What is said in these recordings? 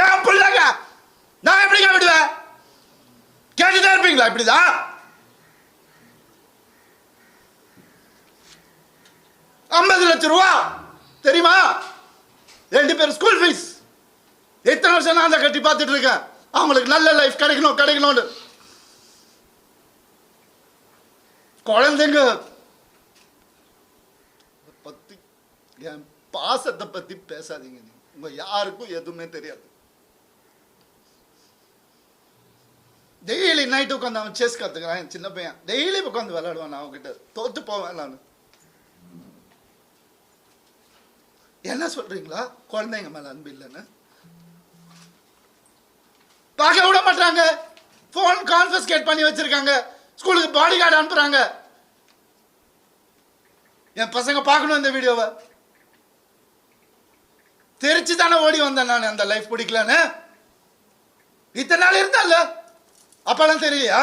ஏன் பிள்ளைங்க நான் எப்படிங்க விடுவேன்? கேட்டுதான் இருப்பீங்களா இப்படிதான்? 50 லட்சம் ரூபா தெரியுமா? 2 பேர் ஸ்கூல் ஃபீஸ். எத்தனை வருஷம் நான் அதை கட்டி பார்த்துட்டு இருக்கேன். அவங்களுக்கு நல்ல லைஃப் கிடைக்கணும்னு. குழந்தைங்க பத்தி, என் பாசத்தை பத்தி பேசாதீங்க. உங்க யாருக்கும் எதுவுமே தெரியாது. டெய்லி நைட்டு உட்காந்து அவன் செஸ் கத்துக்கிறான். என் சின்ன பையன் டெய்லி உட்காந்து விளையாடுவான். நான் அவன்கிட்ட தோத்து போவேன். நான் என்ன சொல்றீங்களா? குழந்தைங்க மேல அன்பு இல்லைன்னு பார்க்க விட மாட்டாங்க. போன் கான்ஃபிஸ்கேட் பண்ணி வச்சிருக்காங்க. ஸ்கூலுக்கு பாடி கார்டு அனுப்புறாங்க. என் பசங்க பார்க்கணும் இந்த வீடியோவை. தெரிச்சு தானே ஓடி வந்தேன் நான். அந்த லைஃப் பிடிக்கலன்னு இத்தனை நாள் இருந்தால அப்பெல்லாம் தெரியலையா?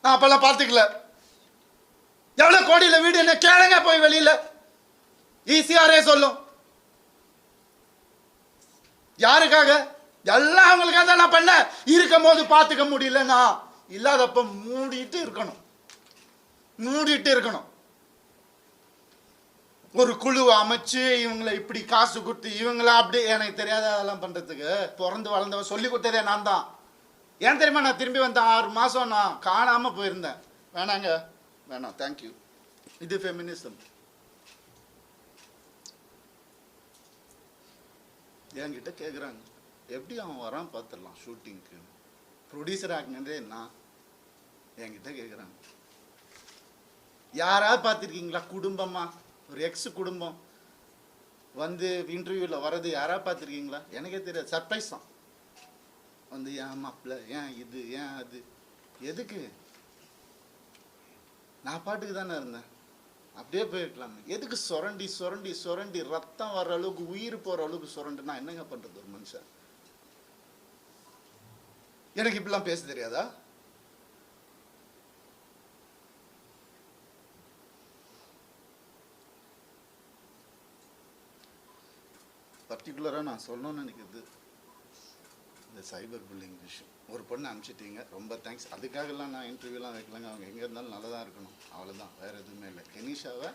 நான் அப்பெல்லாம் பார்த்துக்கல. எவ்வளவு கோடியில வீடு என்ன கேளுங்க போய் வெளியில. ஈஸியாரே சொல்லும். யாருக்காக? எல்லாம் அவங்களுக்காக தான் நான் பண்ணேன். இருக்கும் போது பார்த்துக்க முடியலன்னா இல்லாதப்ப மூடிட்டு இருக்கணும். ஒரு குழு அமைச்சு இவங்களை இப்படி காசு கொடுத்து இவங்கள அப்படி எனக்கு தெரியாத அதெல்லாம் பண்றதுக்கு பிறந்து வளர்ந்தவன் சொல்லி கொடுத்ததே நான் தான். ஏன் தெரியுமா? நான் திரும்பி வந்த 6 மாசம் நான் காணாம போயிருந்தேன். வேணாம் தேங்க்யூ. இது ஃபெமினிசம். என்கிட்ட கேட்குறாங்க எப்படி அவன் வரான் பார்த்துடலாம் ஷூட்டிங்க்கு, ப்ரொடியூசர் ஆகினதே நான். என்கிட்ட கேட்குறாங்க யாராவது பார்த்துருக்கீங்களா? குடும்பமா ஒரு எக்ஸ் குடும்பம் வந்து இன்டர்வியூவில் வர்றது யாராவது பார்த்துருக்கீங்களா? எனக்கே தெரியாது. சர்ப்ரைஸ் தான். வந்து ஏன் மாப்பிள்ள, ஏன் இது, ஏன் அது, எதுக்கு? நான் பாட்டுக்கு தானே இருந்தேன். அப்படியே போயிருக்கலாம். எதுக்கு சுரண்டி ரத்தம் வர்ற அளவுக்கு, உயிர் போற அளவுக்கு சுரண்டுனா என்னங்க பண்றது ஒரு மனுஷன்? எனக்கு இப்படிலாம் பேச தெரியாதா? பர்டிகுலரா நான் சொல்லணும்னு நினைக்கிறது இந்த சைபர் புல்லிங் விஷயம். ஒரு பொண்ணு அனுப்பிச்சிட்டீங்க, ரொம்ப தேங்க்ஸ். அதுக்காகலாம் நான் இன்டர்வியூலாம் வைக்கலங்க. அவங்க எங்கே இருந்தாலும் நல்லா தான் இருக்கணும், அவ்வளோதான், வேறு எதுவுமே இல்லை. கெனிஷாவை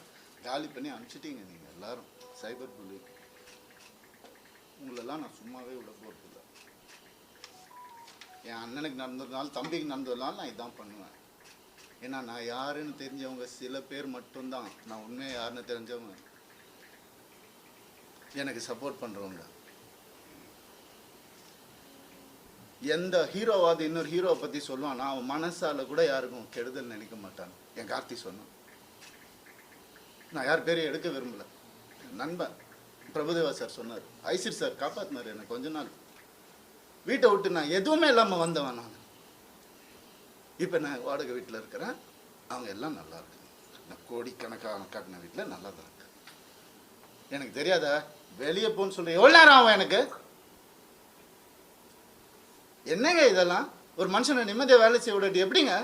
காலி பண்ணி அனுப்பிச்சிட்டீங்க நீங்கள் எல்லாரும். சைபர் புல்லிங் உங்களெல்லாம் நான் சும்மாவே விட போகிறதில்ல. என் அண்ணனுக்கு நடந்ததுனால, தம்பிக்கு நடந்ததுனால நான் இதான் பண்ணுவேன். ஏன்னா நான் யாருன்னு தெரிஞ்சவங்க சில பேர் மட்டும்தான். நான் உண்மையாக யாருன்னு தெரிஞ்சவங்க எனக்கு சப்போர்ட் பண்ணுறவங்க. எந்த ஹீரோவாது இன்னொரு ஹீரோவை பற்றி சொல்லுவான், நான் அவன் மனசால கூட யாருக்கும் கெடுதல் நினைக்க மாட்டான். என் கார்த்தி சொன்னான். நான் யார் பேரையும் எடுக்க விரும்பல. நண்பன் பிரபுதேவா சார் சொன்னார், ஐசிர் சார் காப்பாற்றினார் எனக்கு. கொஞ்ச நாள் வீட்டை விட்டு நான் எதுவுமே இல்லாமல் வந்தவன் நான். இப்போ நான் வாடகை வீட்டில் இருக்கிறேன். அவங்க எல்லாம் நல்லா இருக்கு. நான் கோடிக்கணக்கான காட்டின வீட்டில் நல்லா தான் இருக்கு. எனக்கு தெரியாதா? வெளியே போன்னு சொல்ற எவ்வளோ நேரம் ஆகும் எனக்கு? என்னங்க இதெல்லாம்? ஒரு மனுஷனை நிம்மதியாக வேலை செய்ய விடாட்டி எப்படிங்க?